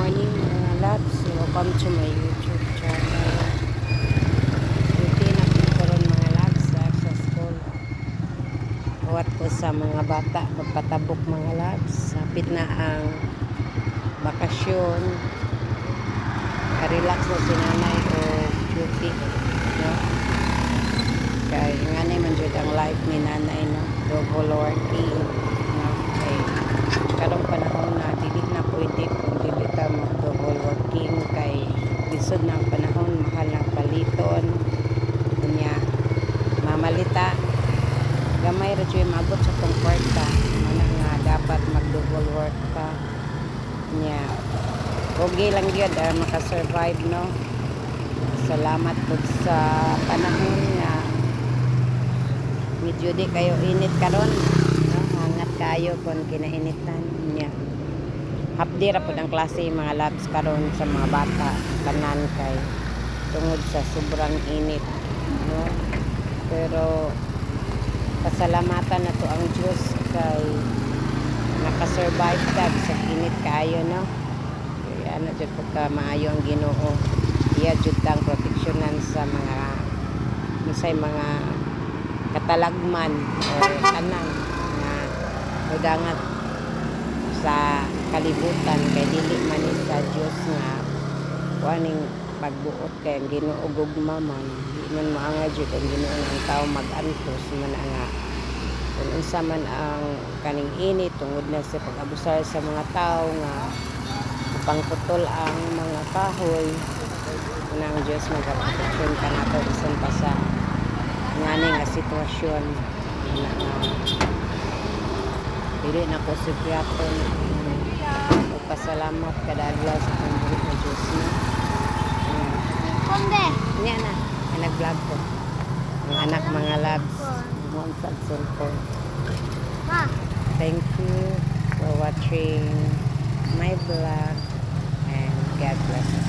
morning mga loves. Welcome to my YouTube channel. Duty na karon mga loves sa school. Huwat po sa mga bata magpatabok mga loves. Sapit na ang bakasyon. Relax na si nanay o duty. No? Kaya nga naman dyan ang life ni nanay. No? Double working. No? Okay. Karong panahon na dili na pwede kung dili ka mag-double working kay lisod ng panahon, mahal ng paliton niya mamalita gamay ra jud maabot sa tong kwarta mana nga dapat mag-double work ka niya okay lang gyud maka-survive no. Salamat po sa panahon nga medyo di kayo init karon no? Hangat kayo kung kinainitan niya. Hapdi ra po ang klase mga labs karon sa mga bata tanan kay tungod sa sobrang init no. Pero pasalamatan na to ang Diyos kay nakasurvive tag sa init kayo no. Kaya ano jud pagka maayo ang Ginoo iya jud tang proteksyonan sa mga misay mga katalagman o tanan nga mudangat sa kalibutan kay dili man ni sa Dios nga waning magbuot kay ang Ginoo gugma man di man maanga jud ang Ginoo ang tao mag-antos man nga kung unsa man ang kaning init tungod na sa pag-abusar sa mga tao nga pangputol ang mga kahoy nang Dios magaproteksyon ka nato bisan pa sa ngani nga sitwasyon na dili na ko sipiaton pasalamat kada adlaw sa pangbuhi ng Diyos na Konde niya na nag-vlog ko ang anak mga labs mo sa cellphone. Thank you for watching my vlog and God bless.